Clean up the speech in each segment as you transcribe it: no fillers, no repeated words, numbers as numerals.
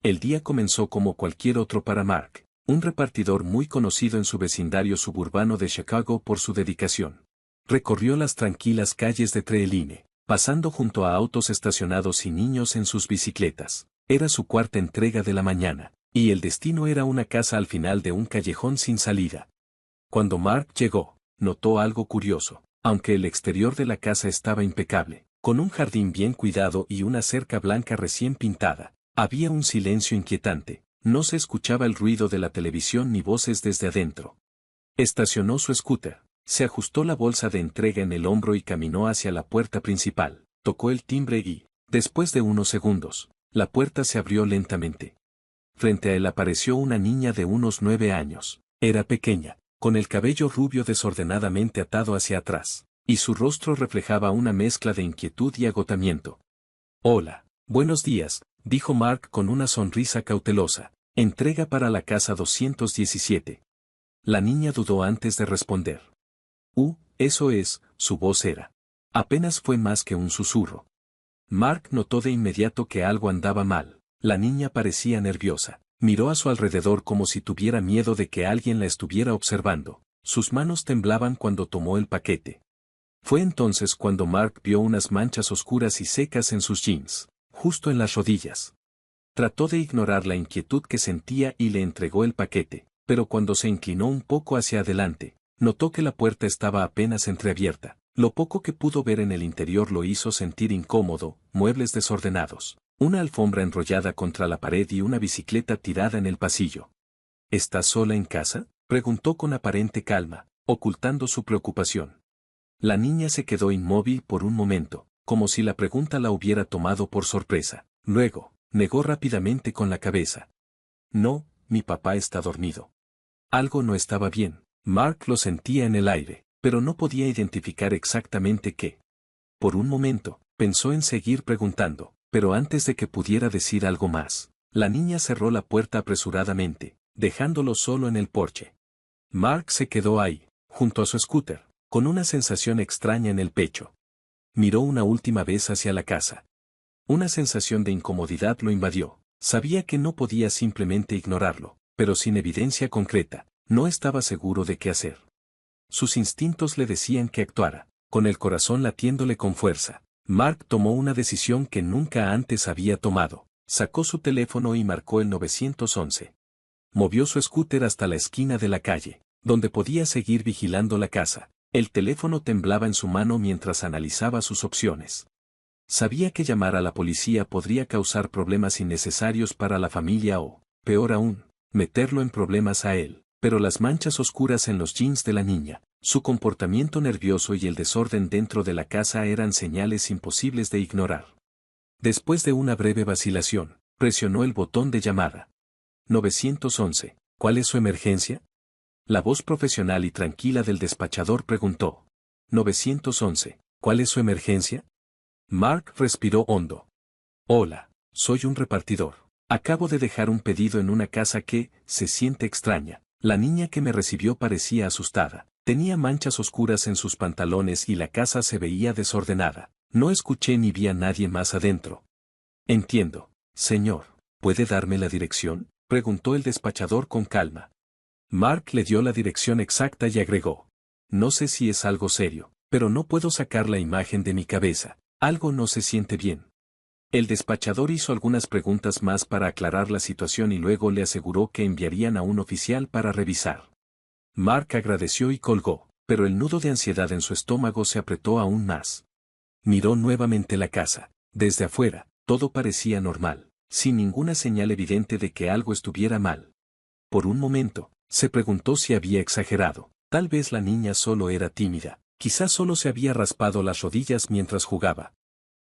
El día comenzó como cualquier otro para Mark, un repartidor muy conocido en su vecindario suburbano de Chicago por su dedicación. Recorrió las tranquilas calles de Treeline, pasando junto a autos estacionados y niños en sus bicicletas. Era su cuarta entrega de la mañana, y el destino era una casa al final de un callejón sin salida. Cuando Mark llegó, notó algo curioso. Aunque el exterior de la casa estaba impecable, con un jardín bien cuidado y una cerca blanca recién pintada, había un silencio inquietante. No se escuchaba el ruido de la televisión ni voces desde adentro. Estacionó su scooter, se ajustó la bolsa de entrega en el hombro y caminó hacia la puerta principal. Tocó el timbre y, después de unos segundos, la puerta se abrió lentamente. Frente a él apareció una niña de unos 9 años. Era pequeña, con el cabello rubio desordenadamente atado hacia atrás, y su rostro reflejaba una mezcla de inquietud y agotamiento. «Hola, buenos días», dijo Mark con una sonrisa cautelosa. «Entrega para la casa 217». La niña dudó antes de responder. Eso es», su voz era. Apenas fue más que un susurro. Mark notó de inmediato que algo andaba mal. La niña parecía nerviosa. Miró a su alrededor como si tuviera miedo de que alguien la estuviera observando. Sus manos temblaban cuando tomó el paquete. Fue entonces cuando Mark vio unas manchas oscuras y secas en sus jeans, justo en las rodillas. Trató de ignorar la inquietud que sentía y le entregó el paquete, pero cuando se inclinó un poco hacia adelante, notó que la puerta estaba apenas entreabierta. Lo poco que pudo ver en el interior lo hizo sentir incómodo: muebles desordenados, una alfombra enrollada contra la pared y una bicicleta tirada en el pasillo. «¿Estás sola en casa?», preguntó con aparente calma, ocultando su preocupación. La niña se quedó inmóvil por un momento, como si la pregunta la hubiera tomado por sorpresa. Luego, negó rápidamente con la cabeza. «No, mi papá está dormido». Algo no estaba bien. Mark lo sentía en el aire, pero no podía identificar exactamente qué. Por un momento, pensó en seguir preguntando, pero antes de que pudiera decir algo más, la niña cerró la puerta apresuradamente, dejándolo solo en el porche. Mark se quedó ahí, junto a su scooter, con una sensación extraña en el pecho. Miró una última vez hacia la casa. Una sensación de incomodidad lo invadió. Sabía que no podía simplemente ignorarlo, pero sin evidencia concreta, no estaba seguro de qué hacer. Sus instintos le decían que actuara, con el corazón latiéndole con fuerza. Mark tomó una decisión que nunca antes había tomado. Sacó su teléfono y marcó el 911. Movió su scooter hasta la esquina de la calle, donde podía seguir vigilando la casa. El teléfono temblaba en su mano mientras analizaba sus opciones. Sabía que llamar a la policía podría causar problemas innecesarios para la familia o, peor aún, meterlo en problemas a él. Pero las manchas oscuras en los jeans de la niña, su comportamiento nervioso y el desorden dentro de la casa eran señales imposibles de ignorar. Después de una breve vacilación, presionó el botón de llamada. 911, ¿cuál es su emergencia?, la voz profesional y tranquila del despachador preguntó. 911, ¿cuál es su emergencia? Mark respiró hondo. Hola, soy un repartidor. Acabo de dejar un pedido en una casa que se siente extraña. La niña que me recibió parecía asustada. Tenía manchas oscuras en sus pantalones y la casa se veía desordenada. No escuché ni vi a nadie más adentro. Entiendo, señor. ¿Puede darme la dirección?, preguntó el despachador con calma. Mark le dio la dirección exacta y agregó. No sé si es algo serio, pero no puedo sacar la imagen de mi cabeza. Algo no se siente bien. El despachador hizo algunas preguntas más para aclarar la situación y luego le aseguró que enviarían a un oficial para revisar. Mark agradeció y colgó, pero el nudo de ansiedad en su estómago se apretó aún más. Miró nuevamente la casa. Desde afuera, todo parecía normal, sin ninguna señal evidente de que algo estuviera mal. Por un momento, se preguntó si había exagerado. Tal vez la niña solo era tímida, quizás solo se había raspado las rodillas mientras jugaba.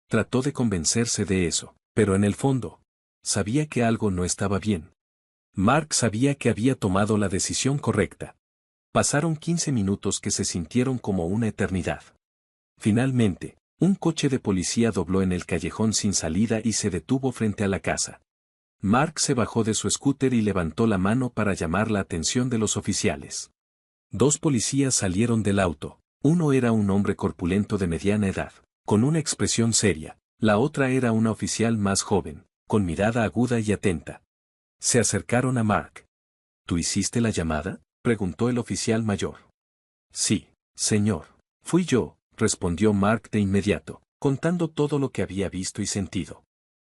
Trató de convencerse de eso, pero en el fondo, sabía que algo no estaba bien. Mark sabía que había tomado la decisión correcta. Pasaron 15 minutos que se sintieron como una eternidad. Finalmente, un coche de policía dobló en el callejón sin salida y se detuvo frente a la casa. Mark se bajó de su scooter y levantó la mano para llamar la atención de los oficiales. 2 policías salieron del auto. Uno era un hombre corpulento de mediana edad, con una expresión seria. La otra era una oficial más joven, con mirada aguda y atenta. Se acercaron a Mark. ¿Tú hiciste la llamada?, preguntó el oficial mayor. Sí, señor. Fui yo, respondió Mark de inmediato, contando todo lo que había visto y sentido.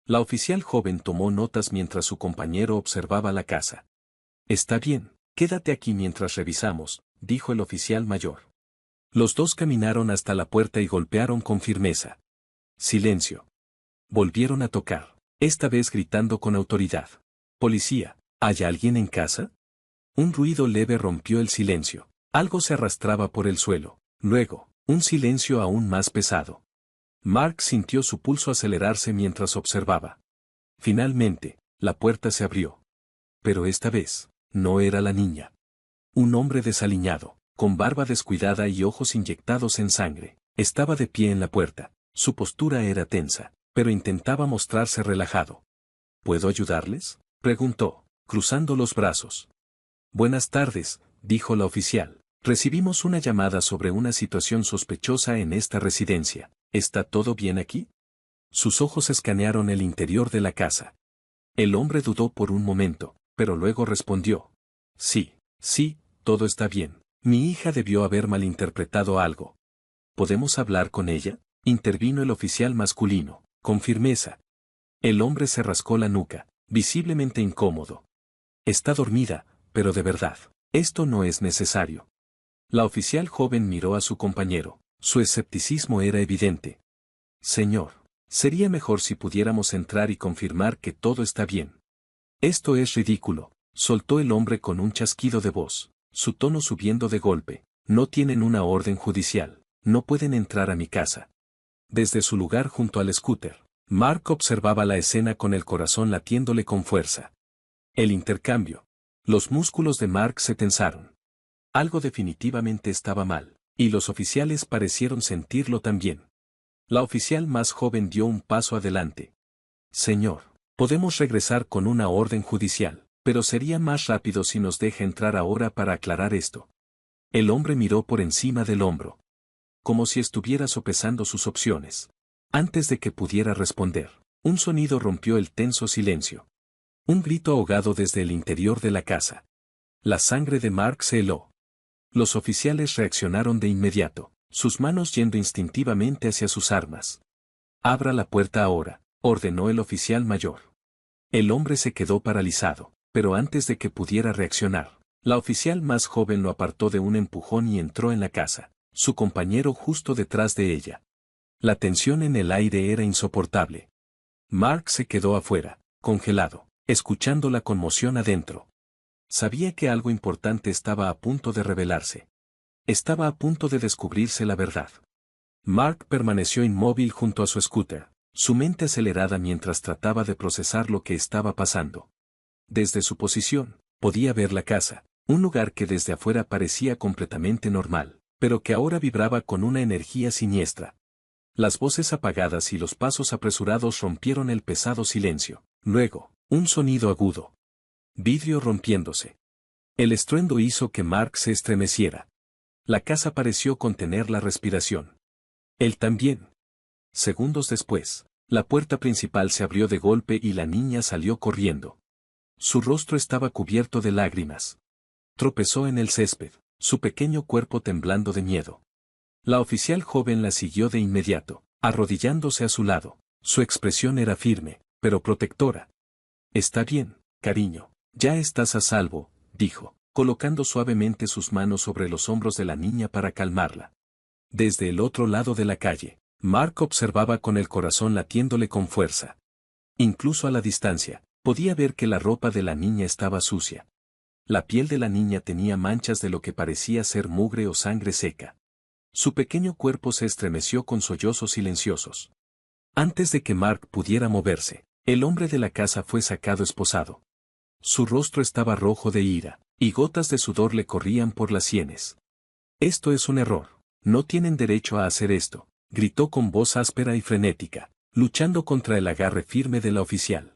La oficial joven tomó notas mientras su compañero observaba la casa. Está bien, quédate aquí mientras revisamos, dijo el oficial mayor. Los dos caminaron hasta la puerta y golpearon con firmeza. Silencio. Volvieron a tocar, esta vez gritando con autoridad. Policía, ¿hay alguien en casa? Un ruido leve rompió el silencio. Algo se arrastraba por el suelo. Luego, un silencio aún más pesado. Mark sintió su pulso acelerarse mientras observaba. Finalmente, la puerta se abrió. Pero esta vez, no era la niña. Un hombre desaliñado, con barba descuidada y ojos inyectados en sangre, estaba de pie en la puerta. Su postura era tensa, pero intentaba mostrarse relajado. ¿Puedo ayudarles?, preguntó, cruzando los brazos. Buenas tardes, dijo la oficial. Recibimos una llamada sobre una situación sospechosa en esta residencia. ¿Está todo bien aquí? Sus ojos escanearon el interior de la casa. El hombre dudó por un momento, pero luego respondió. Sí, todo está bien. Mi hija debió haber malinterpretado algo. ¿Podemos hablar con ella?, intervino el oficial masculino, con firmeza. El hombre se rascó la nuca, visiblemente incómodo. Está dormida, pero de verdad, esto no es necesario. La oficial joven miró a su compañero, su escepticismo era evidente. Señor, sería mejor si pudiéramos entrar y confirmar que todo está bien. Esto es ridículo, soltó el hombre con un chasquido de voz, su tono subiendo de golpe. No tienen una orden judicial, no pueden entrar a mi casa. Desde su lugar junto al scooter, Mark observaba la escena con el corazón latiéndole con fuerza. El intercambio. Los músculos de Mark se tensaron. Algo definitivamente estaba mal, y los oficiales parecieron sentirlo también. La oficial más joven dio un paso adelante. Señor, podemos regresar con una orden judicial, pero sería más rápido si nos deja entrar ahora para aclarar esto. El hombre miró por encima del hombro, como si estuviera sopesando sus opciones. Antes de que pudiera responder, un sonido rompió el tenso silencio. Un grito ahogado desde el interior de la casa. La sangre de Mark se heló. Los oficiales reaccionaron de inmediato, sus manos yendo instintivamente hacia sus armas. Abra la puerta ahora, ordenó el oficial mayor. El hombre se quedó paralizado, pero antes de que pudiera reaccionar, la oficial más joven lo apartó de un empujón y entró en la casa, su compañero justo detrás de ella. La tensión en el aire era insoportable. Mark se quedó afuera, congelado, escuchando la conmoción adentro. Sabía que algo importante estaba a punto de revelarse. Estaba a punto de descubrirse la verdad. Mark permaneció inmóvil junto a su scooter, su mente acelerada mientras trataba de procesar lo que estaba pasando. Desde su posición, podía ver la casa, un lugar que desde afuera parecía completamente normal, pero que ahora vibraba con una energía siniestra. Las voces apagadas y los pasos apresurados rompieron el pesado silencio. Luego, un sonido agudo. Vidrio rompiéndose. El estruendo hizo que Mark se estremeciera. La casa pareció contener la respiración. Él también. Segundos después, la puerta principal se abrió de golpe y la niña salió corriendo. Su rostro estaba cubierto de lágrimas. Tropezó en el césped, su pequeño cuerpo temblando de miedo. La oficial joven la siguió de inmediato, arrodillándose a su lado. Su expresión era firme, pero protectora. Está bien, cariño, ya estás a salvo, dijo, colocando suavemente sus manos sobre los hombros de la niña para calmarla. Desde el otro lado de la calle, Mark observaba con el corazón latiéndole con fuerza. Incluso a la distancia, podía ver que la ropa de la niña estaba sucia. La piel de la niña tenía manchas de lo que parecía ser mugre o sangre seca. Su pequeño cuerpo se estremeció con sollozos silenciosos. Antes de que Mark pudiera moverse, el hombre de la casa fue sacado esposado. Su rostro estaba rojo de ira, y gotas de sudor le corrían por las sienes. Esto es un error. No tienen derecho a hacer esto, gritó con voz áspera y frenética, luchando contra el agarre firme de la oficial.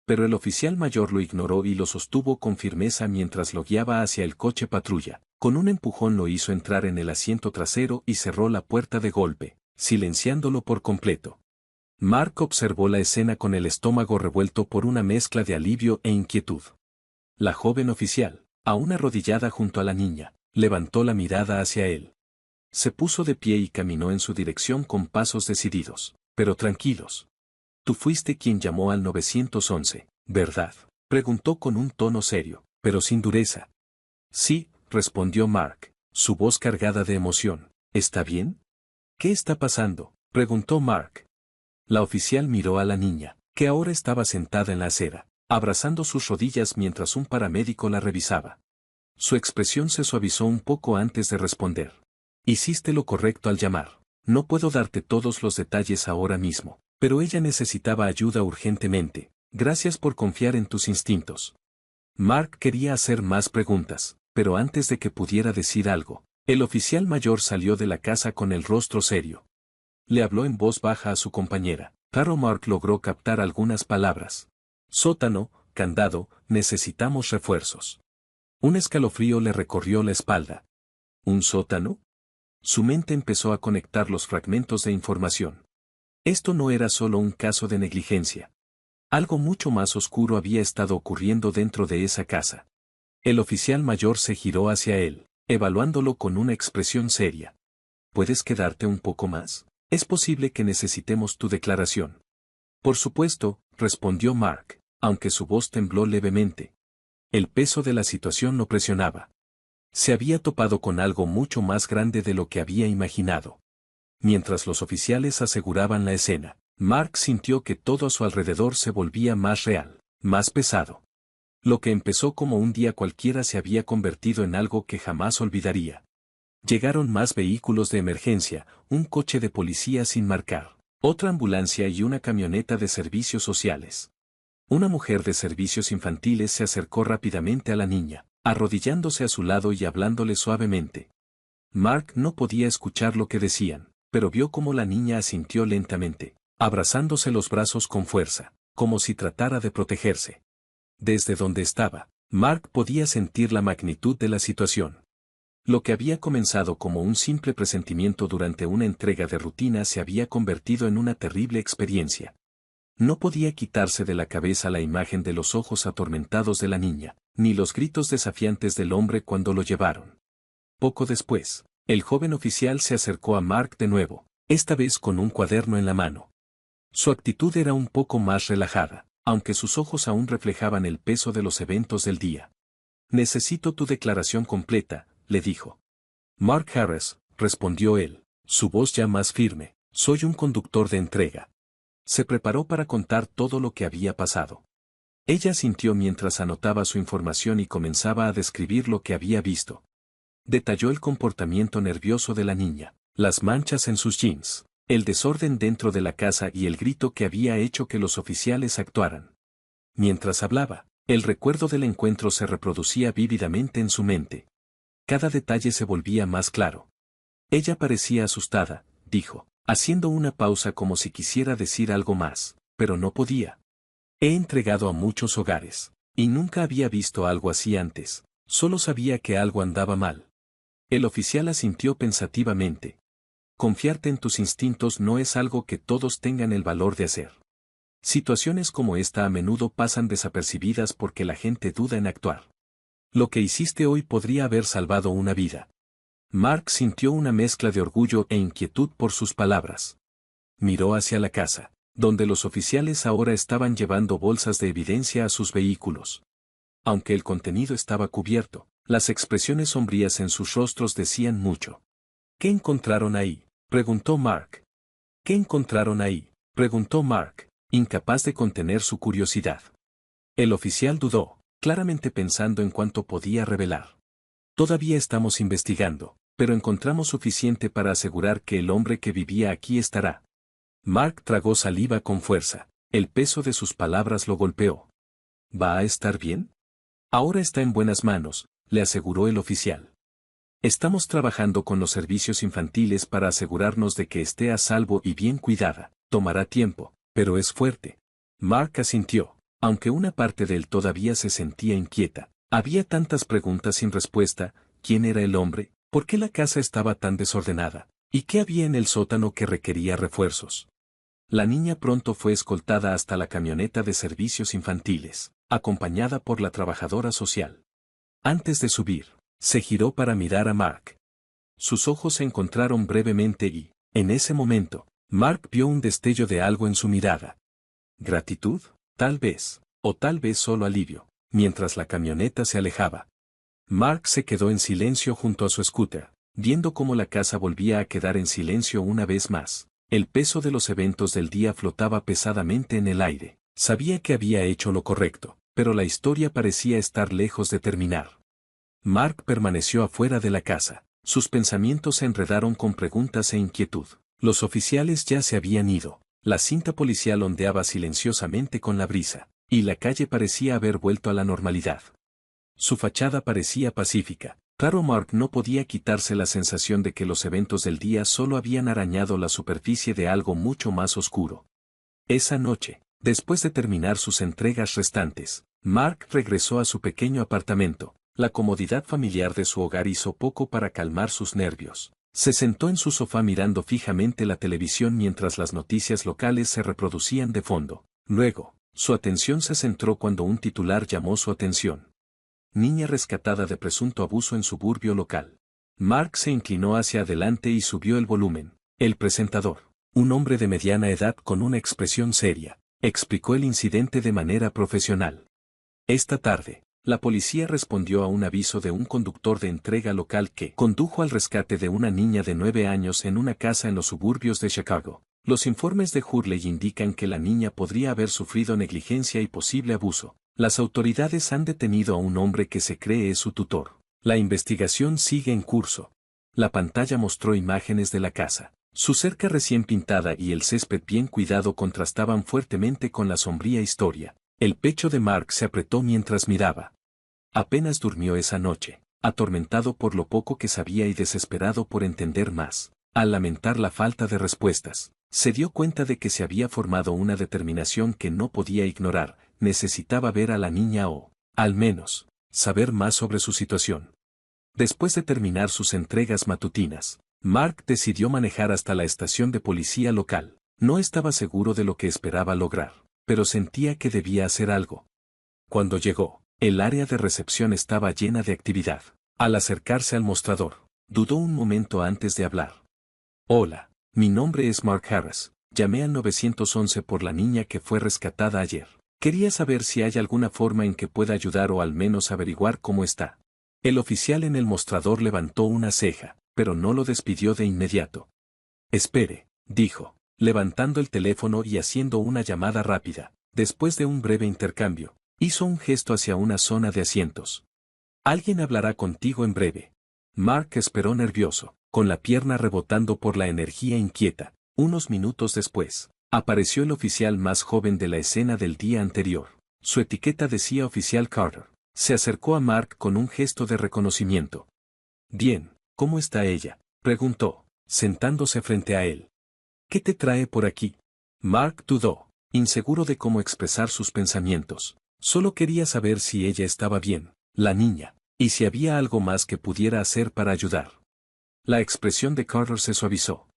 Pero el oficial mayor lo ignoró y lo sostuvo con firmeza mientras lo guiaba hacia el coche patrulla. Con un empujón lo hizo entrar en el asiento trasero y cerró la puerta de golpe, silenciándolo por completo. Mark observó la escena con el estómago revuelto por una mezcla de alivio e inquietud. La joven oficial, aún arrodillada junto a la niña, levantó la mirada hacia él. Se puso de pie y caminó en su dirección con pasos decididos, pero tranquilos. Tú fuiste quien llamó al 911, ¿verdad? Preguntó con un tono serio, pero sin dureza. Sí, respondió Mark, su voz cargada de emoción. ¿Está bien? ¿Qué está pasando?, preguntó Mark. La oficial miró a la niña, que ahora estaba sentada en la acera, abrazando sus rodillas mientras un paramédico la revisaba. Su expresión se suavizó un poco antes de responder. Hiciste lo correcto al llamar. No puedo darte todos los detalles ahora mismo, pero ella necesitaba ayuda urgentemente. Gracias por confiar en tus instintos. Mark quería hacer más preguntas, pero antes de que pudiera decir algo, el oficial mayor salió de la casa con el rostro serio. Le habló en voz baja a su compañera, pero Mark logró captar algunas palabras. Sótano, candado, necesitamos refuerzos. Un escalofrío le recorrió la espalda. ¿Un sótano? Su mente empezó a conectar los fragmentos de información. Esto no era solo un caso de negligencia. Algo mucho más oscuro había estado ocurriendo dentro de esa casa. El oficial mayor se giró hacia él, evaluándolo con una expresión seria. ¿Puedes quedarte un poco más? Es posible que necesitemos tu declaración. Por supuesto, respondió Mark, aunque su voz tembló levemente. El peso de la situación lo presionaba. Se había topado con algo mucho más grande de lo que había imaginado. Mientras los oficiales aseguraban la escena, Mark sintió que todo a su alrededor se volvía más real, más pesado. Lo que empezó como un día cualquiera se había convertido en algo que jamás olvidaría. Llegaron más vehículos de emergencia, un coche de policía sin marcar, otra ambulancia y una camioneta de servicios sociales. Una mujer de servicios infantiles se acercó rápidamente a la niña, arrodillándose a su lado y hablándole suavemente. Mark no podía escuchar lo que decían, pero vio cómo la niña asintió lentamente, abrazándose los brazos con fuerza, como si tratara de protegerse. Desde donde estaba, Mark podía sentir la magnitud de la situación. Lo que había comenzado como un simple presentimiento durante una entrega de rutina se había convertido en una terrible experiencia. No podía quitarse de la cabeza la imagen de los ojos atormentados de la niña, ni los gritos desafiantes del hombre cuando lo llevaron. Poco después, el joven oficial se acercó a Mark de nuevo, esta vez con un cuaderno en la mano. Su actitud era un poco más relajada, aunque sus ojos aún reflejaban el peso de los eventos del día. Necesito tu declaración completa, le dijo. Mark Harris, respondió él, su voz ya más firme, soy un conductor de entrega. Se preparó para contar todo lo que había pasado. Ella sintió mientras anotaba su información y comenzaba a describir lo que había visto. Detalló el comportamiento nervioso de la niña, las manchas en sus jeans, el desorden dentro de la casa y el grito que había hecho que los oficiales actuaran. Mientras hablaba, el recuerdo del encuentro se reproducía vívidamente en su mente. Cada detalle se volvía más claro. Ella parecía asustada, dijo, haciendo una pausa como si quisiera decir algo más, pero no podía. He entregado a muchos hogares, y nunca había visto algo así antes, solo sabía que algo andaba mal. El oficial asintió pensativamente. Confiarte en tus instintos no es algo que todos tengan el valor de hacer. Situaciones como esta a menudo pasan desapercibidas porque la gente duda en actuar. Lo que hiciste hoy podría haber salvado una vida. Mark sintió una mezcla de orgullo e inquietud por sus palabras. Miró hacia la casa, donde los oficiales ahora estaban llevando bolsas de evidencia a sus vehículos. Aunque el contenido estaba cubierto, las expresiones sombrías en sus rostros decían mucho. ¿Qué encontraron ahí?, preguntó Mark. ¿Qué encontraron ahí?, preguntó Mark, incapaz de contener su curiosidad. El oficial dudó, claramente pensando en cuánto podía revelar. Todavía estamos investigando, pero encontramos suficiente para asegurar que el hombre que vivía aquí estará. Mark tragó saliva con fuerza, el peso de sus palabras lo golpeó. ¿Va a estar bien? Ahora está en buenas manos, le aseguró el oficial. Estamos trabajando con los servicios infantiles para asegurarnos de que esté a salvo y bien cuidada. Tomará tiempo, pero es fuerte. Mark asintió, aunque una parte de él todavía se sentía inquieta. Había tantas preguntas sin respuesta. ¿Quién era el hombre? ¿Por qué la casa estaba tan desordenada? ¿Y qué había en el sótano que requería refuerzos? La niña pronto fue escoltada hasta la camioneta de servicios infantiles, acompañada por la trabajadora social. Antes de subir, se giró para mirar a Mark. Sus ojos se encontraron brevemente y, en ese momento, Mark vio un destello de algo en su mirada. ¿Gratitud? Tal vez, o tal vez solo alivio, mientras la camioneta se alejaba. Mark se quedó en silencio junto a su scooter, viendo cómo la casa volvía a quedar en silencio una vez más. El peso de los eventos del día flotaba pesadamente en el aire. Sabía que había hecho lo correcto, pero la historia parecía estar lejos de terminar. Mark permaneció afuera de la casa. Sus pensamientos se enredaron con preguntas e inquietud. Los oficiales ya se habían ido. La cinta policial ondeaba silenciosamente con la brisa, y la calle parecía haber vuelto a la normalidad. Su fachada parecía pacífica. Claro, Mark no podía quitarse la sensación de que los eventos del día solo habían arañado la superficie de algo mucho más oscuro. Esa noche, después de terminar sus entregas restantes, Mark regresó a su pequeño apartamento. La comodidad familiar de su hogar hizo poco para calmar sus nervios. Se sentó en su sofá mirando fijamente la televisión mientras las noticias locales se reproducían de fondo. Luego, su atención se centró cuando un titular llamó su atención. Niña rescatada de presunto abuso en suburbio local. Mark se inclinó hacia adelante y subió el volumen. El presentador, un hombre de mediana edad con una expresión seria, explicó el incidente de manera profesional. Esta tarde, la policía respondió a un aviso de un conductor de entrega local que condujo al rescate de una niña de 9 años en una casa en los suburbios de Chicago. Los informes de Hurley indican que la niña podría haber sufrido negligencia y posible abuso. Las autoridades han detenido a un hombre que se cree es su tutor. La investigación sigue en curso. La pantalla mostró imágenes de la casa. Su cerca recién pintada y el césped bien cuidado contrastaban fuertemente con la sombría historia. El pecho de Mark se apretó mientras miraba. Apenas durmió esa noche, atormentado por lo poco que sabía y desesperado por entender más. Al lamentar la falta de respuestas, se dio cuenta de que se había formado una determinación que no podía ignorar. Necesitaba ver a la niña o, al menos, saber más sobre su situación. Después de terminar sus entregas matutinas, Mark decidió manejar hasta la estación de policía local. No estaba seguro de lo que esperaba lograr, pero sentía que debía hacer algo. Cuando llegó, el área de recepción estaba llena de actividad. Al acercarse al mostrador, dudó un momento antes de hablar. Hola, mi nombre es Mark Harris. Llamé al 911 por la niña que fue rescatada ayer. Quería saber si hay alguna forma en que pueda ayudar o al menos averiguar cómo está. El oficial en el mostrador levantó una ceja, pero no lo despidió de inmediato. Espere, dijo, levantando el teléfono y haciendo una llamada rápida. Después de un breve intercambio, hizo un gesto hacia una zona de asientos. Alguien hablará contigo en breve. Mark esperó nervioso, con la pierna rebotando por la energía inquieta. Unos minutos después, apareció el oficial más joven de la escena del día anterior. Su etiqueta decía Oficial Carter. Se acercó a Mark con un gesto de reconocimiento. Bien, ¿cómo está ella?, preguntó, sentándose frente a él. ¿Qué te trae por aquí? Mark dudó, inseguro de cómo expresar sus pensamientos. Solo quería saber si ella estaba bien, la niña, y si había algo más que pudiera hacer para ayudar. La expresión de Carter se suavizó.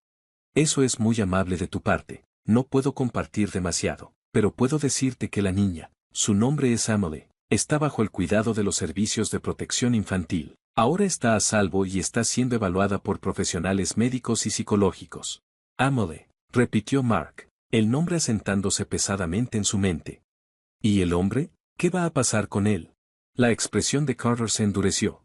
Eso es muy amable de tu parte. No puedo compartir demasiado, pero puedo decirte que la niña, su nombre es Emily, está bajo el cuidado de los servicios de protección infantil. Ahora está a salvo y está siendo evaluada por profesionales médicos y psicológicos. Emily, repitió Mark, el nombre asentándose pesadamente en su mente. ¿Y el hombre? ¿Qué va a pasar con él? La expresión de Carter se endureció.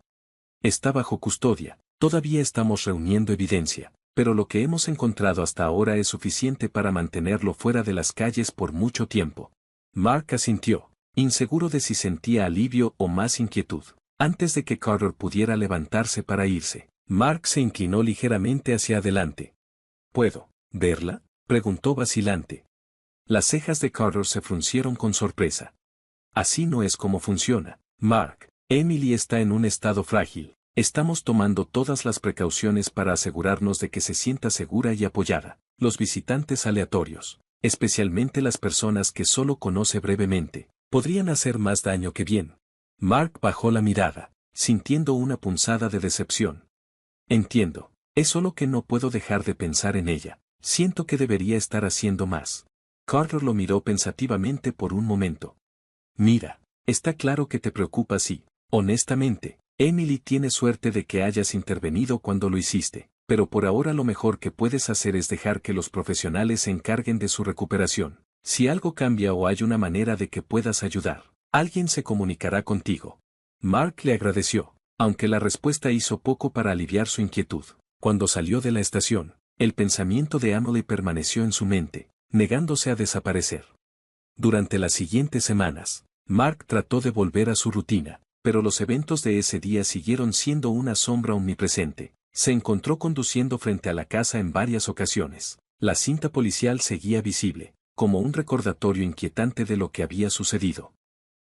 Está bajo custodia, todavía estamos reuniendo evidencia. Pero lo que hemos encontrado hasta ahora es suficiente para mantenerlo fuera de las calles por mucho tiempo. Mark asintió, inseguro de si sentía alivio o más inquietud. Antes de que Carter pudiera levantarse para irse, Mark se inclinó ligeramente hacia adelante. ¿Puedo verla?, preguntó vacilante. Las cejas de Carter se fruncieron con sorpresa. Así no es como funciona, Mark. Emily está en un estado frágil. Estamos tomando todas las precauciones para asegurarnos de que se sienta segura y apoyada. Los visitantes aleatorios, especialmente las personas que solo conoce brevemente, podrían hacer más daño que bien. Mark bajó la mirada, sintiendo una punzada de decepción. Entiendo, es solo que no puedo dejar de pensar en ella. Siento que debería estar haciendo más. Carter lo miró pensativamente por un momento. Mira, está claro que te preocupas y, honestamente, Emily tiene suerte de que hayas intervenido cuando lo hiciste, pero por ahora lo mejor que puedes hacer es dejar que los profesionales se encarguen de su recuperación. Si algo cambia o hay una manera de que puedas ayudar, alguien se comunicará contigo. Mark le agradeció, aunque la respuesta hizo poco para aliviar su inquietud. Cuando salió de la estación, el pensamiento de Emily permaneció en su mente, negándose a desaparecer. Durante las siguientes semanas, Mark trató de volver a su rutina, pero los eventos de ese día siguieron siendo una sombra omnipresente. Se encontró conduciendo frente a la casa en varias ocasiones. La cinta policial seguía visible, como un recordatorio inquietante de lo que había sucedido.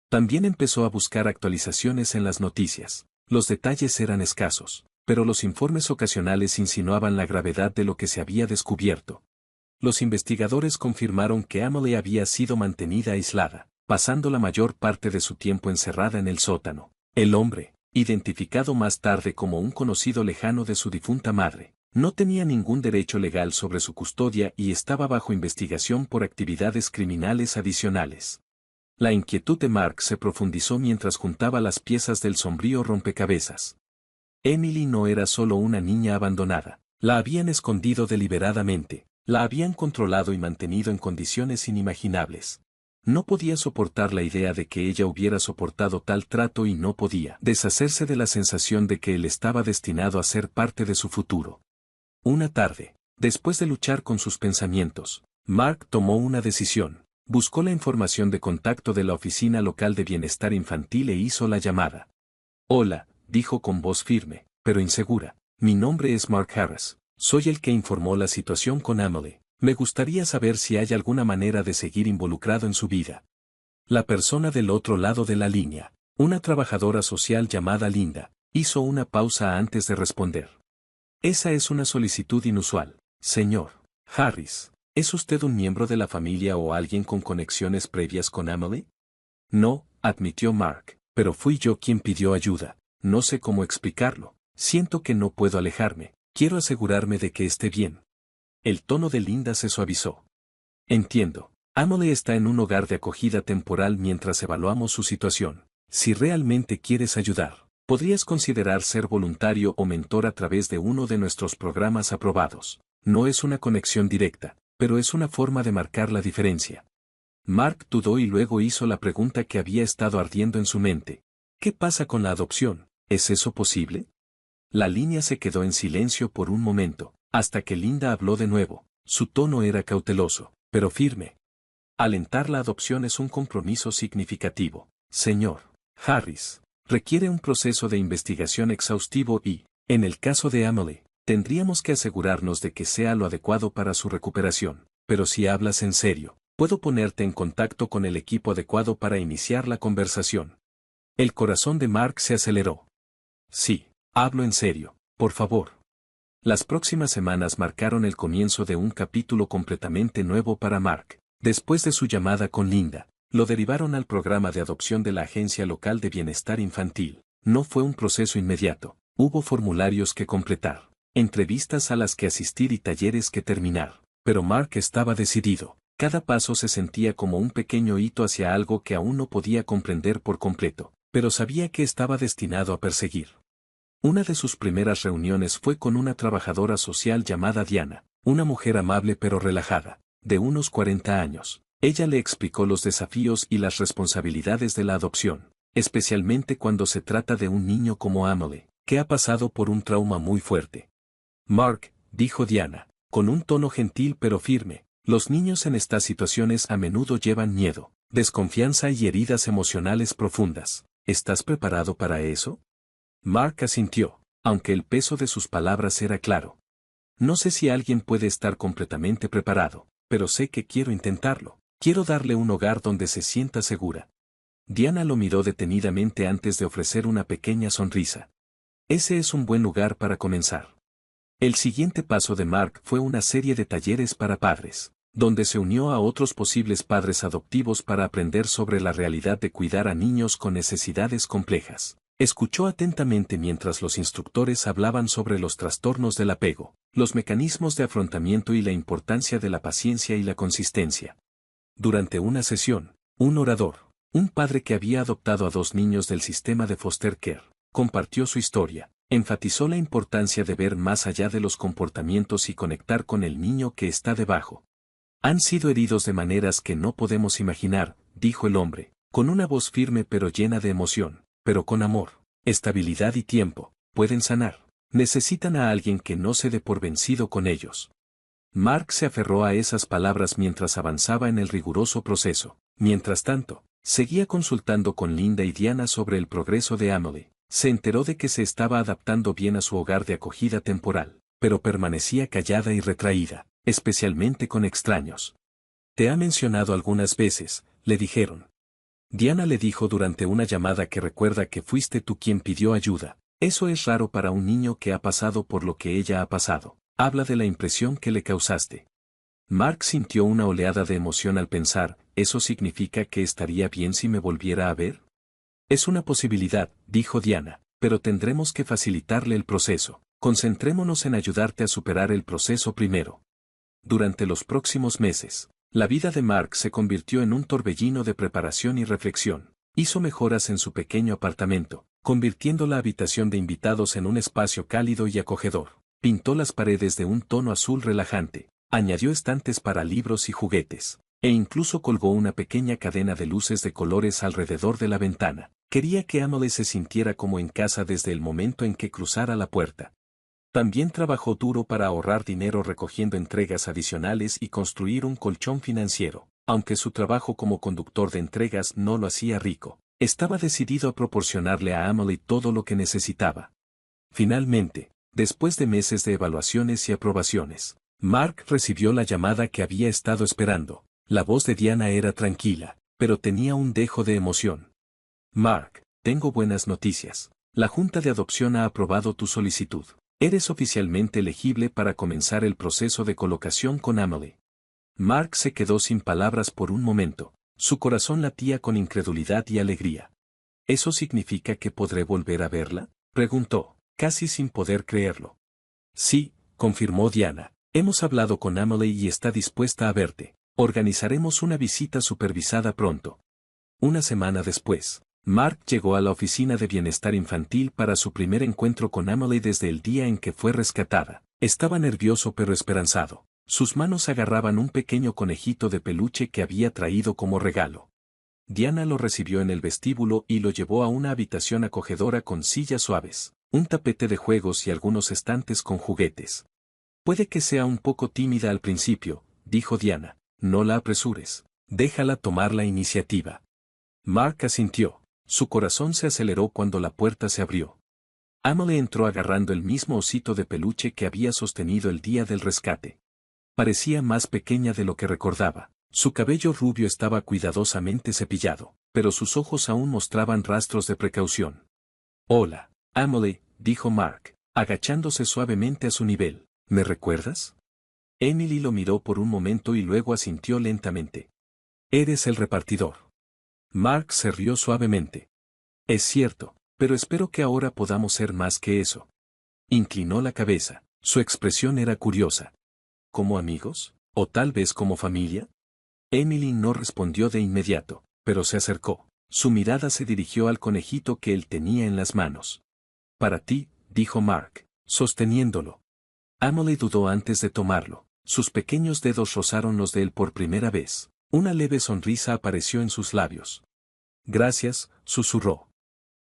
También empezó a buscar actualizaciones en las noticias. Los detalles eran escasos, pero los informes ocasionales insinuaban la gravedad de lo que se había descubierto. Los investigadores confirmaron que Emily había sido mantenida aislada, pasando la mayor parte de su tiempo encerrada en el sótano. El hombre, identificado más tarde como un conocido lejano de su difunta madre, no tenía ningún derecho legal sobre su custodia y estaba bajo investigación por actividades criminales adicionales. La inquietud de Mark se profundizó mientras juntaba las piezas del sombrío rompecabezas. Emily no era solo una niña abandonada, la habían escondido deliberadamente, la habían controlado y mantenido en condiciones inimaginables. No podía soportar la idea de que ella hubiera soportado tal trato y no podía deshacerse de la sensación de que él estaba destinado a ser parte de su futuro. Una tarde, después de luchar con sus pensamientos, Mark tomó una decisión. Buscó la información de contacto de la oficina local de bienestar infantil e hizo la llamada. Hola, dijo con voz firme, pero insegura. Mi nombre es Mark Harris. Soy el que informó la situación con Emily. Me gustaría saber si hay alguna manera de seguir involucrado en su vida. La persona del otro lado de la línea, una trabajadora social llamada Linda, hizo una pausa antes de responder. Esa es una solicitud inusual, señor Harris. ¿Es usted un miembro de la familia o alguien con conexiones previas con Emily? No, admitió Mark, pero fui yo quien pidió ayuda. No sé cómo explicarlo. Siento que no puedo alejarme. Quiero asegurarme de que esté bien. El tono de Linda se suavizó. Entiendo. Emily está en un hogar de acogida temporal mientras evaluamos su situación. Si realmente quieres ayudar, podrías considerar ser voluntario o mentor a través de uno de nuestros programas aprobados. No es una conexión directa, pero es una forma de marcar la diferencia. Mark dudó y luego hizo la pregunta que había estado ardiendo en su mente. ¿Qué pasa con la adopción? ¿Es eso posible? La línea se quedó en silencio por un momento, hasta que Linda habló de nuevo. Su tono era cauteloso, pero firme. Alentar la adopción es un compromiso significativo, señor Harris. Requiere un proceso de investigación exhaustivo y, en el caso de Emily, tendríamos que asegurarnos de que sea lo adecuado para su recuperación. Pero si hablas en serio, puedo ponerte en contacto con el equipo adecuado para iniciar la conversación. El corazón de Mark se aceleró. Sí, hablo en serio, por favor. Las próximas semanas marcaron el comienzo de un capítulo completamente nuevo para Mark. Después de su llamada con Linda, lo derivaron al programa de adopción de la Agencia Local de Bienestar Infantil. No fue un proceso inmediato, hubo formularios que completar, entrevistas a las que asistir y talleres que terminar, pero Mark estaba decidido. Cada paso se sentía como un pequeño hito hacia algo que aún no podía comprender por completo, pero sabía que estaba destinado a perseguir. Una de sus primeras reuniones fue con una trabajadora social llamada Diana, una mujer amable pero relajada, de unos 40 años. Ella le explicó los desafíos y las responsabilidades de la adopción, especialmente cuando se trata de un niño como Emily, que ha pasado por un trauma muy fuerte. Mark, dijo Diana, con un tono gentil pero firme, los niños en estas situaciones a menudo llevan miedo, desconfianza y heridas emocionales profundas. ¿Estás preparado para eso? Mark asintió, aunque el peso de sus palabras era claro. No sé si alguien puede estar completamente preparado, pero sé que quiero intentarlo. Quiero darle un hogar donde se sienta segura. Diana lo miró detenidamente antes de ofrecer una pequeña sonrisa. Ese es un buen lugar para comenzar. El siguiente paso de Mark fue una serie de talleres para padres, donde se unió a otros posibles padres adoptivos para aprender sobre la realidad de cuidar a niños con necesidades complejas. Escuchó atentamente mientras los instructores hablaban sobre los trastornos del apego, los mecanismos de afrontamiento y la importancia de la paciencia y la consistencia. Durante una sesión, un orador, un padre que había adoptado a 2 niños del sistema de foster care, compartió su historia, enfatizó la importancia de ver más allá de los comportamientos y conectar con el niño que está debajo. Han sido heridos de maneras que no podemos imaginar, dijo el hombre, con una voz firme pero llena de emoción, pero con amor, estabilidad y tiempo, pueden sanar. Necesitan a alguien que no se dé por vencido con ellos. Mark se aferró a esas palabras mientras avanzaba en el riguroso proceso. Mientras tanto, seguía consultando con Linda y Diana sobre el progreso de Emily. Se enteró de que se estaba adaptando bien a su hogar de acogida temporal, pero permanecía callada y retraída, especialmente con extraños. Te ha mencionado algunas veces, le dijeron. Diana le dijo durante una llamada que recuerda que fuiste tú quien pidió ayuda. Eso es raro para un niño que ha pasado por lo que ella ha pasado. Habla de la impresión que le causaste. Mark sintió una oleada de emoción al pensar, ¿eso significa que estaría bien si me volviera a ver? Es una posibilidad, dijo Diana, pero tendremos que facilitarle el proceso. Concentrémonos en ayudarte a superar el proceso primero. Durante los próximos meses, la vida de Mark se convirtió en un torbellino de preparación y reflexión. Hizo mejoras en su pequeño apartamento, convirtiendo la habitación de invitados en un espacio cálido y acogedor. Pintó las paredes de un tono azul relajante, añadió estantes para libros y juguetes, e incluso colgó una pequeña cadena de luces de colores alrededor de la ventana. Quería que Emily se sintiera como en casa desde el momento en que cruzara la puerta. También trabajó duro para ahorrar dinero recogiendo entregas adicionales y construir un colchón financiero. Aunque su trabajo como conductor de entregas no lo hacía rico, estaba decidido a proporcionarle a Emily todo lo que necesitaba. Finalmente, después de meses de evaluaciones y aprobaciones, Mark recibió la llamada que había estado esperando. La voz de Diana era tranquila, pero tenía un dejo de emoción. Mark, tengo buenas noticias. La Junta de Adopción ha aprobado tu solicitud. Eres oficialmente elegible para comenzar el proceso de colocación con Emily. Mark se quedó sin palabras por un momento. Su corazón latía con incredulidad y alegría. ¿Eso significa que podré volver a verla?, preguntó, casi sin poder creerlo. Sí, confirmó Diana. Hemos hablado con Emily y está dispuesta a verte. Organizaremos una visita supervisada pronto. Una semana después, Mark llegó a la oficina de bienestar infantil para su primer encuentro con Emily desde el día en que fue rescatada. Estaba nervioso pero esperanzado. Sus manos agarraban un pequeño conejito de peluche que había traído como regalo. Diana lo recibió en el vestíbulo y lo llevó a una habitación acogedora con sillas suaves, un tapete de juegos y algunos estantes con juguetes. Puede que sea un poco tímida al principio, dijo Diana. No la apresures. Déjala tomar la iniciativa. Mark asintió. Su corazón se aceleró cuando la puerta se abrió. Emily entró agarrando el mismo osito de peluche que había sostenido el día del rescate. Parecía más pequeña de lo que recordaba. Su cabello rubio estaba cuidadosamente cepillado, pero sus ojos aún mostraban rastros de precaución. Hola, Emily, dijo Mark, agachándose suavemente a su nivel. ¿Me recuerdas? Emily lo miró por un momento y luego asintió lentamente. Eres el repartidor. Mark se rió suavemente. Es cierto, pero espero que ahora podamos ser más que eso. Inclinó la cabeza, su expresión era curiosa. ¿Como amigos? ¿O tal vez como familia? Emily no respondió de inmediato, pero se acercó. Su mirada se dirigió al conejito que él tenía en las manos. Para ti, dijo Mark, sosteniéndolo. Emily dudó antes de tomarlo. Sus pequeños dedos rozaron los de él por primera vez. Una leve sonrisa apareció en sus labios. Gracias, susurró.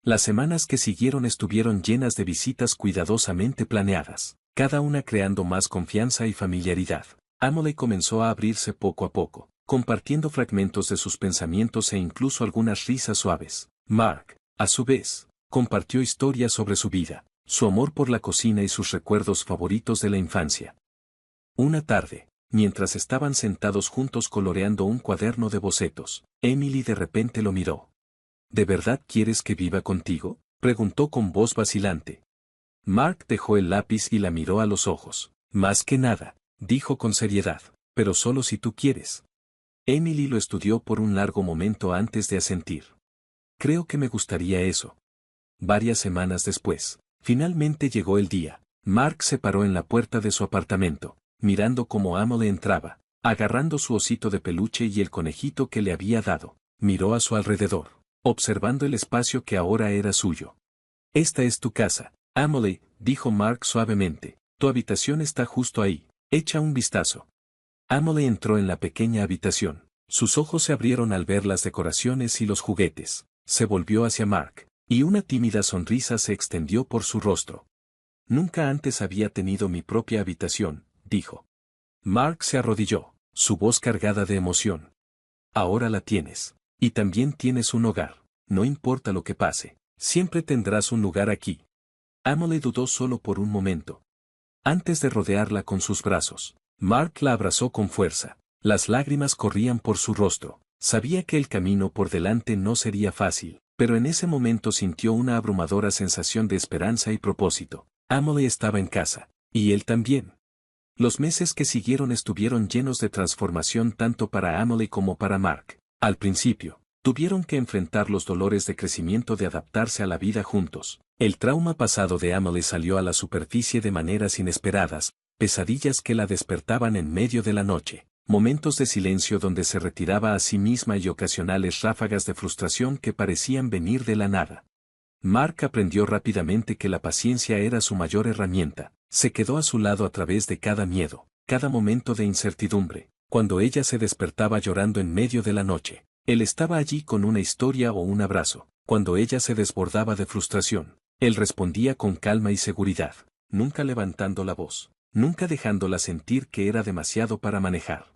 Las semanas que siguieron estuvieron llenas de visitas cuidadosamente planeadas, cada una creando más confianza y familiaridad. Emily comenzó a abrirse poco a poco, compartiendo fragmentos de sus pensamientos e incluso algunas risas suaves. Mark, a su vez, compartió historias sobre su vida, su amor por la cocina y sus recuerdos favoritos de la infancia. Una tarde, mientras estaban sentados juntos coloreando un cuaderno de bocetos, Emily de repente lo miró. ¿De verdad quieres que viva contigo?, preguntó con voz vacilante. Mark dejó el lápiz y la miró a los ojos. Más que nada, dijo con seriedad, pero solo si tú quieres. Emily lo estudió por un largo momento antes de asentir. Creo que me gustaría eso. Varias semanas después, finalmente llegó el día. Mark se paró en la puerta de su apartamento, mirando cómo Emily entraba. agarrando su osito de peluche y el conejito que le había dado. Miró a su alrededor, observando el espacio que ahora era suyo. Esta es tu casa, Emily, dijo Mark suavemente. Tu habitación está justo ahí. Echa un vistazo. Emily entró en la pequeña habitación. Sus ojos se abrieron al ver las decoraciones y los juguetes. Se volvió hacia Mark, y una tímida sonrisa se extendió por su rostro. Nunca antes había tenido mi propia habitación, dijo. Mark se arrodilló, su voz cargada de emoción. Ahora la tienes. Y también tienes un hogar. No importa lo que pase, siempre tendrás un lugar aquí. Emily dudó solo por un momento. Antes de rodearla con sus brazos, Mark la abrazó con fuerza. Las lágrimas corrían por su rostro. Sabía que el camino por delante no sería fácil, pero en ese momento sintió una abrumadora sensación de esperanza y propósito. Emily estaba en casa, y él también. Los meses que siguieron estuvieron llenos de transformación tanto para Emily como para Mark. Al principio, tuvieron que enfrentar los dolores de crecimiento de adaptarse a la vida juntos. El trauma pasado de Emily salió a la superficie de maneras inesperadas, pesadillas que la despertaban en medio de la noche, momentos de silencio donde se retiraba a sí misma y ocasionales ráfagas de frustración que parecían venir de la nada. Mark aprendió rápidamente que la paciencia era su mayor herramienta. Se quedó a su lado a través de cada miedo, cada momento de incertidumbre. Cuando ella se despertaba llorando en medio de la noche, él estaba allí con una historia o un abrazo. Cuando ella se desbordaba de frustración, él respondía con calma y seguridad, nunca levantando la voz, nunca dejándola sentir que era demasiado para manejar.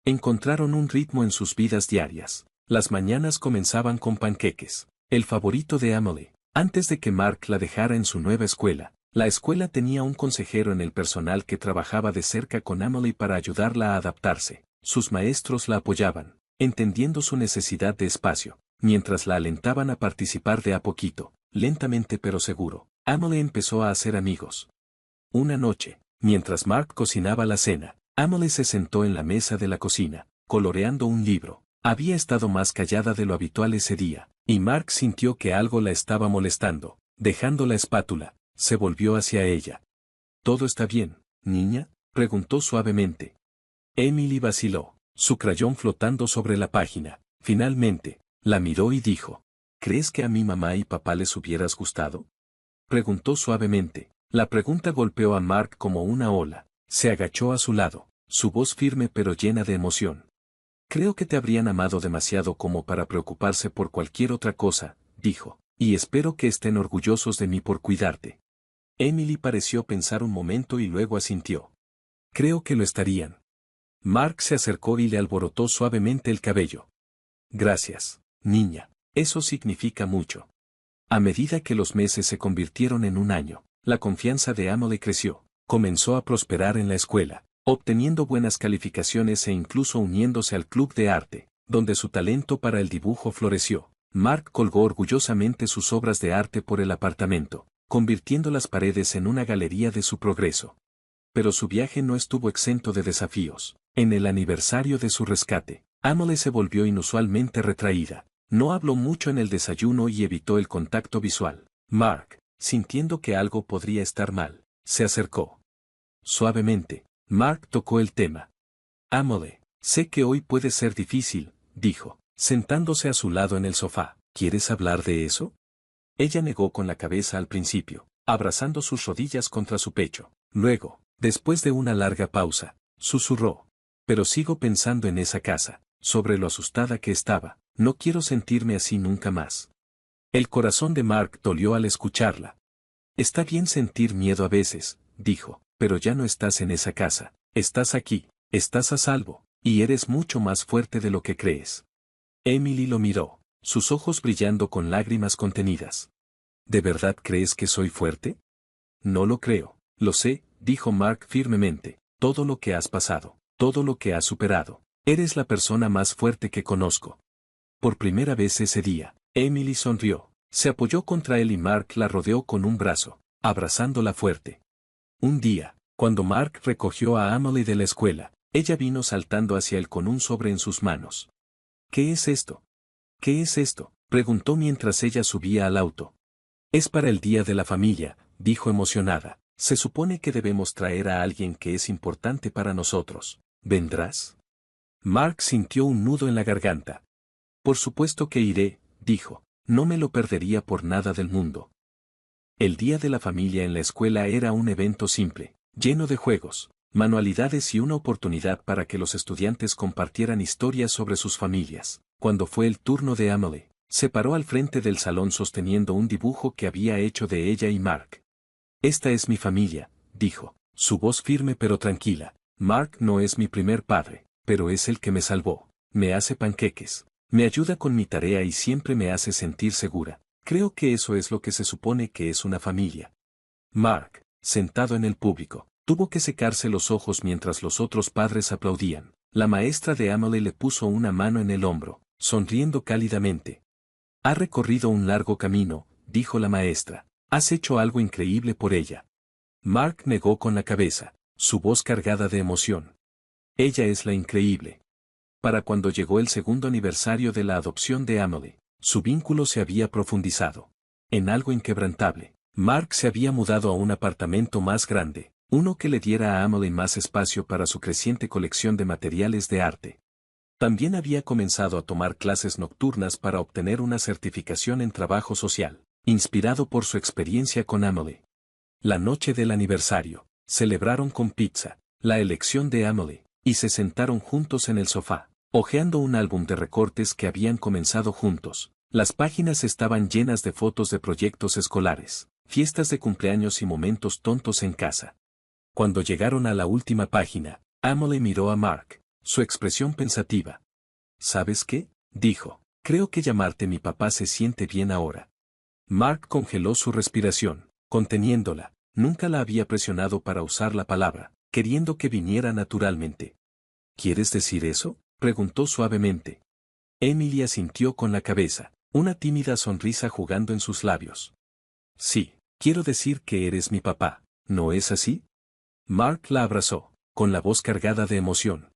Encontraron un ritmo en sus vidas diarias. Las mañanas comenzaban con panqueques, el favorito de Emily. Antes de que Mark la dejara en su nueva escuela, la escuela tenía un consejero en el personal que trabajaba de cerca con Emily para ayudarla a adaptarse. Sus maestros la apoyaban, entendiendo su necesidad de espacio, mientras la alentaban a participar de a poquito, lentamente pero seguro. Emily empezó a hacer amigos. Una noche, mientras Mark cocinaba la cena, Emily se sentó en la mesa de la cocina, coloreando un libro. Había estado más callada de lo habitual ese día, y Mark sintió que algo la estaba molestando. Dejando la espátula, se volvió hacia ella. ¿Todo está bien, niña?, preguntó suavemente. Emily vaciló, su crayón flotando sobre la página. Finalmente, la miró y dijo, ¿crees que a mi mamá y papá les hubieras gustado?, preguntó suavemente. La pregunta golpeó a Mark como una ola. Se agachó a su lado, su voz firme pero llena de emoción. Creo que te habrían amado demasiado como para preocuparse por cualquier otra cosa, dijo, y espero que estén orgullosos de mí por cuidarte. Emily pareció pensar un momento y luego asintió. Creo que lo estarían. Mark se acercó y le alborotó suavemente el cabello. Gracias, niña, eso significa mucho. A medida que los meses se convirtieron en un año, la confianza de Emily creció, comenzó a prosperar en la escuela, obteniendo buenas calificaciones e incluso uniéndose al club de arte, donde su talento para el dibujo floreció. Mark colgó orgullosamente sus obras de arte por el apartamento, convirtiendo las paredes en una galería de su progreso. Pero su viaje no estuvo exento de desafíos. En el aniversario de su rescate, Emily se volvió inusualmente retraída. No habló mucho en el desayuno y evitó el contacto visual. Mark, sintiendo que algo podría estar mal, se acercó. Suavemente, Mark tocó el tema. Emily, sé que hoy puede ser difícil, dijo, sentándose a su lado en el sofá. ¿Quieres hablar de eso? Ella negó con la cabeza al principio, abrazando sus rodillas contra su pecho. Luego, después de una larga pausa, susurró. Pero sigo pensando en esa casa, sobre lo asustada que estaba. No quiero sentirme así nunca más. El corazón de Mark dolió al escucharla. Está bien sentir miedo a veces, dijo, pero ya no estás en esa casa. Estás aquí, estás a salvo, y eres mucho más fuerte de lo que crees. Emily lo miró, sus ojos brillando con lágrimas contenidas. ¿De verdad crees que soy fuerte? No lo creo, lo sé, dijo Mark firmemente, todo lo que has pasado, todo lo que has superado. Eres la persona más fuerte que conozco. Por primera vez ese día, Emily sonrió, se apoyó contra él y Mark la rodeó con un brazo, abrazándola fuerte. Un día, cuando Mark recogió a Emily de la escuela, ella vino saltando hacia él con un sobre en sus manos. ¿Qué es esto? ¿Qué es esto?, preguntó mientras ella subía al auto. Es para el Día de la Familia, dijo emocionada. Se supone que debemos traer a alguien que es importante para nosotros. ¿Vendrás? Mark sintió un nudo en la garganta. Por supuesto que iré, dijo. No me lo perdería por nada del mundo. El Día de la Familia en la escuela era un evento simple, lleno de juegos, manualidades y una oportunidad para que los estudiantes compartieran historias sobre sus familias. Cuando fue el turno de Emily, se paró al frente del salón sosteniendo un dibujo que había hecho de ella y Mark. Esta es mi familia, dijo, su voz firme pero tranquila. Mark no es mi primer padre, pero es el que me salvó. Me hace panqueques, me ayuda con mi tarea y siempre me hace sentir segura. Creo que eso es lo que se supone que es una familia. Mark, sentado en el público, tuvo que secarse los ojos mientras los otros padres aplaudían. La maestra de Emily le puso una mano en el hombro, sonriendo cálidamente. Ha recorrido un largo camino, dijo la maestra. Has hecho algo increíble por ella. Mark negó con la cabeza, su voz cargada de emoción. Ella es la increíble. Para cuando llegó el segundo aniversario de la adopción de Emily, su vínculo se había profundizado en algo inquebrantable. Mark se había mudado a un apartamento más grande, uno que le diera a Emily más espacio para su creciente colección de materiales de arte. También había comenzado a tomar clases nocturnas para obtener una certificación en trabajo social, inspirado por su experiencia con Emily. La noche del aniversario, celebraron con pizza, la elección de Emily, y se sentaron juntos en el sofá, hojeando un álbum de recortes que habían comenzado juntos. Las páginas estaban llenas de fotos de proyectos escolares, fiestas de cumpleaños y momentos tontos en casa. Cuando llegaron a la última página, Emily miró a Mark, su expresión pensativa. ¿Sabes qué? Dijo. Creo que llamarte mi papá se siente bien ahora. Mark congeló su respiración, conteniéndola. Nunca la había presionado para usar la palabra, queriendo que viniera naturalmente. ¿Quieres decir eso?, preguntó suavemente. Emily asintió con la cabeza, una tímida sonrisa jugando en sus labios. Sí, quiero decir que eres mi papá, ¿no es así? Mark la abrazó, con la voz cargada de emoción.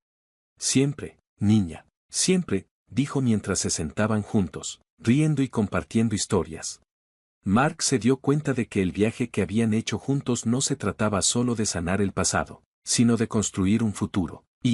Siempre, niña, siempre, dijo mientras se sentaban juntos, riendo y compartiendo historias. Mark se dio cuenta de que el viaje que habían hecho juntos no se trataba solo de sanar el pasado, sino de construir un futuro.